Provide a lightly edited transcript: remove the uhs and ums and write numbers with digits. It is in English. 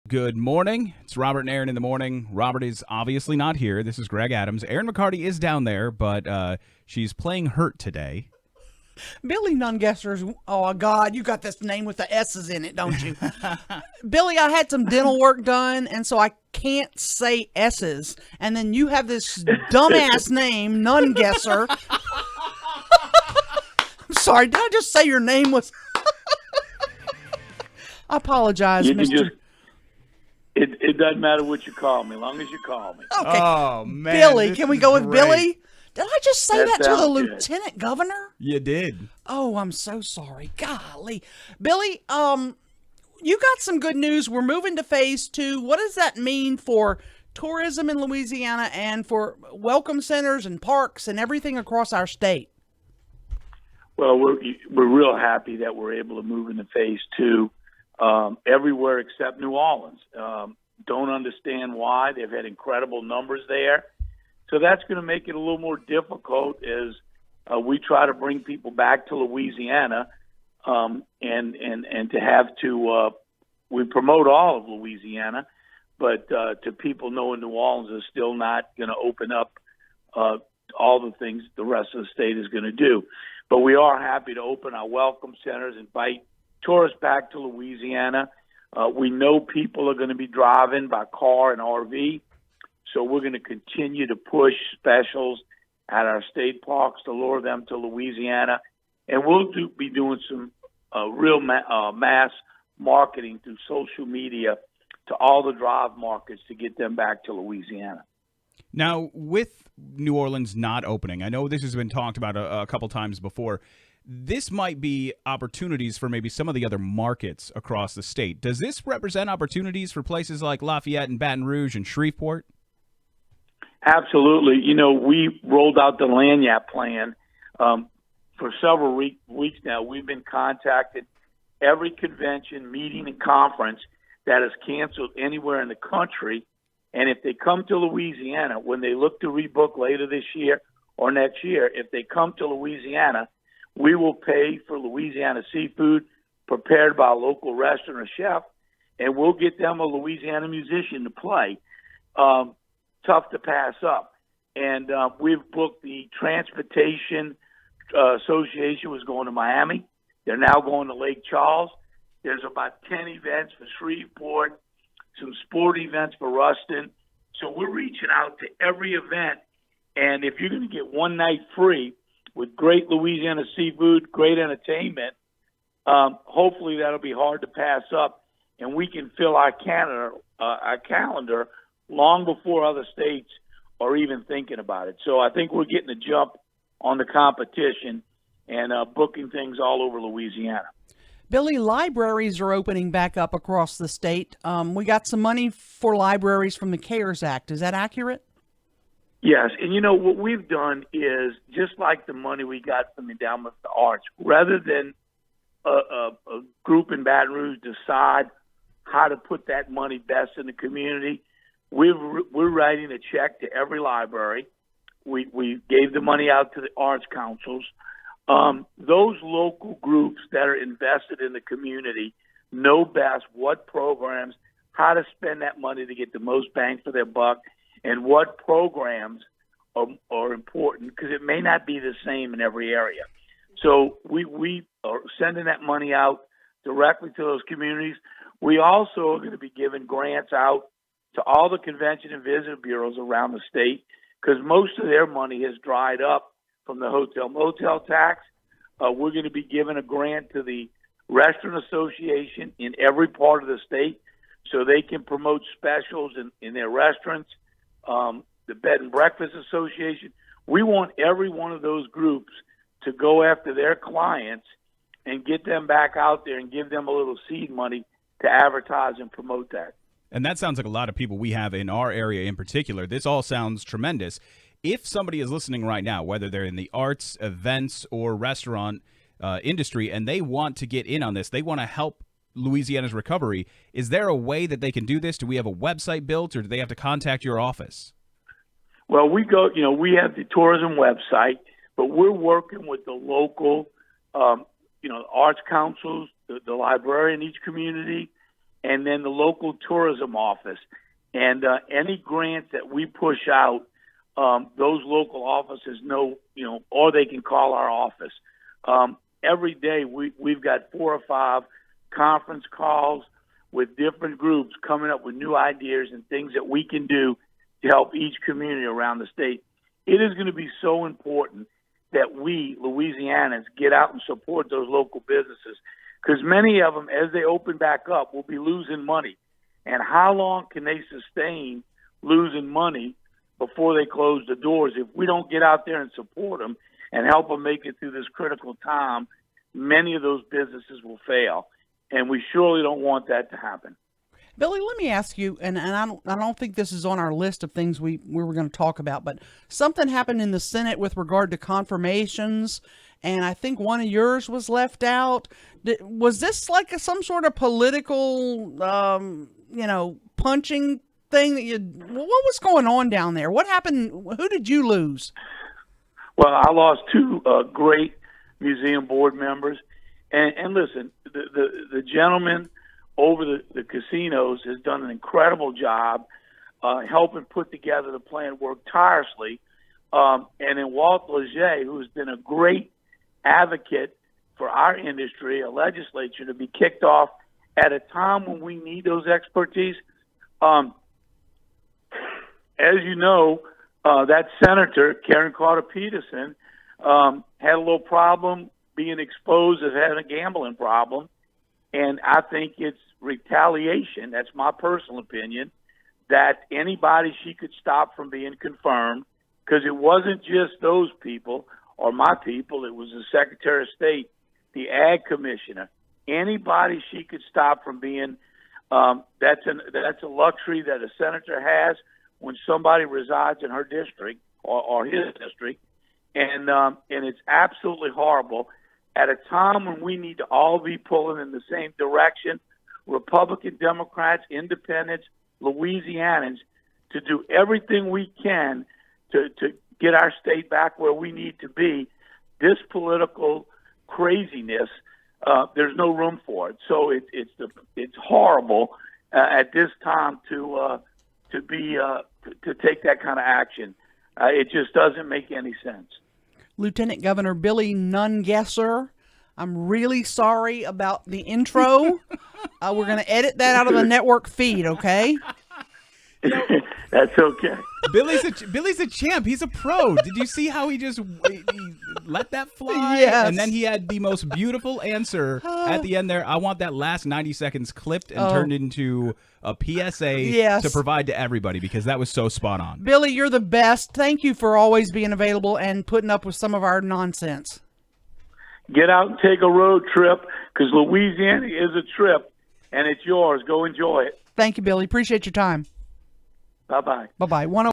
Good morning. It's Robert and Aaron in the morning. Robert is obviously not here. This is Greg Adams. Aaron McCarty is down there, but she's playing hurt today. Billy Nungesser's, oh God, you got this name with the S's in it, don't you? Billy, I had some dental work done, and so I can't say S's. And then you have this dumbass name, Nungesser. I'm sorry, did I just say your name was... I apologize, You can Mr. just, it doesn't matter what you call me, as long as you call me. Okay. Oh, man. Billy, this can we is go with great. Billy? Did I just say That that to the sounds good. lieutenant governor? You did. Oh, I'm so sorry. Golly. Billy, you got some good news. We're moving to phase 2. What does that mean for tourism in Louisiana and for welcome centers and parks and everything across our state? Well, we're real happy that we're able to move into phase 2 everywhere except New Orleans. Don't understand why. They've had incredible numbers there. So that's going to make it a little more difficult as we try to bring people back to Louisiana and to have to we promote all of Louisiana, but to people knowing New Orleans is still not going to open up all the things the rest of the state is going to do. But we are happy to open our welcome centers, invite tourists back to Louisiana. We know people are going to be driving by car and RV, so we're going to continue to push specials at our state parks to lure them to Louisiana. And we'll be doing some real mass marketing through social media to all the drive markets to get them back to Louisiana. Now, with New Orleans not opening, I know this has been talked about a couple times before. This might be opportunities for maybe some of the other markets across the state. Does this represent opportunities for places like Lafayette and Baton Rouge and Shreveport? Absolutely. You know, we rolled out the Lanyap plan for several weeks now. We've been contacted every convention, meeting, and conference that is canceled anywhere in the country. And if they come to Louisiana, when they look to rebook later this year or next year, if they come to Louisiana, we will pay for Louisiana seafood prepared by a local restaurant or chef, and we'll get them a Louisiana musician to play. Tough to pass up. And we've booked the Transportation Association was going to Miami. They're now going to Lake Charles. There's about 10 events for Shreveport, some sport events for Ruston. So we're reaching out to every event. And if you're going to get one night free with great Louisiana seafood, great entertainment, hopefully that'll be hard to pass up. And we can fill our calendar long before other states are even thinking about it. So I think we're getting a jump on the competition and booking things all over Louisiana. Billy, libraries are opening back up across the state. We got some money for libraries from the CARES Act. Is that accurate? Yes, and you know what we've done is just like the money we got from the Endowment for the Arts, rather than a group in Baton Rouge decide how to put that money best in the community, we're writing a check to every library. We gave the money out to the arts councils. Those local groups that are invested in the community know best what programs, how to spend that money to get the most bang for their buck, and what programs are important, because it may not be the same in every area. So we are sending that money out directly to those communities. We also are going to be giving grants out to all the convention and visitor bureaus around the state, because most of their money has dried up from the hotel motel tax. We're going to be giving a grant to the Restaurant Association in every part of the state so they can promote specials in their restaurants. The Bed and Breakfast Association. We want every one of those groups to go after their clients and get them back out there and give them a little seed money to advertise and promote that. And that sounds like a lot of people we have in our area in particular. This all sounds tremendous. If somebody is listening right now, whether they're in the arts, events, or restaurant industry, and they want to get in on this, they want to help Louisiana's recovery, is there a way that they can do this? Do we have a website built, or do they have to contact your office? Well, we have the tourism website, but we're working with the local, arts councils, the librarian in each community, and then the local tourism office. And any grants that we push out, those local offices know, or they can call our office. Every day we've got 4 or 5 conference calls with different groups coming up with new ideas and things that we can do to help each community around the state. It is going to be so important that we, Louisianans, get out and support those local businesses, because many of them, as they open back up, will be losing money. And how long can they sustain losing money before they close the doors? If we don't get out there and support them and help them make it through this critical time, many of those businesses will fail. And we surely don't want that to happen. Billy, let me ask you, and I don't think this is on our list of things we were going to talk about, but something happened in the Senate with regard to confirmations, and I think one of yours was left out. Was this like some sort of political, punching thing what was going on down there? What happened? Who did you lose? Well, I lost 2 great museum board members. And listen, the gentleman over the casinos has done an incredible job helping put together the plan, worked tirelessly. And then Walt Leger, who's been a great advocate for our industry, a legislature to be kicked off at a time when we need those expertise. As you know, that senator, Karen Carter-Peterson, had a little problem being exposed as having a gambling problem. And I think it's retaliation, that's my personal opinion, that anybody she could stop from being confirmed, because it wasn't just those people or my people, it was the Secretary of State, the Ag Commissioner, anybody she could stop from being, that's a luxury that a senator has when somebody resides in her district or his district. And it's absolutely horrible. At a time when we need to all be pulling in the same direction, Republican, Democrats, Independents, Louisianans, to do everything we can to get our state back where we need to be, this political craziness, there's no room for it. So it's horrible at this time to take that kind of action. It just doesn't make any sense. Lieutenant Governor Billy Nungesser, I'm really sorry about the intro. We're going to edit that out of the network feed, okay? That's okay. Billy's a champ. He's a pro. Did you see how he let that fly? Yes. And then he had the most beautiful answer at the end there. I want that last 90 seconds clipped and turned into a PSA to provide to everybody, because that was so spot on. Billy, you're the best. Thank you for always being available and putting up with some of our nonsense. Get out and take a road trip, because Louisiana is a trip, and it's yours. Go enjoy it. Thank you, Billy. Appreciate your time. Bye-bye. Bye-bye.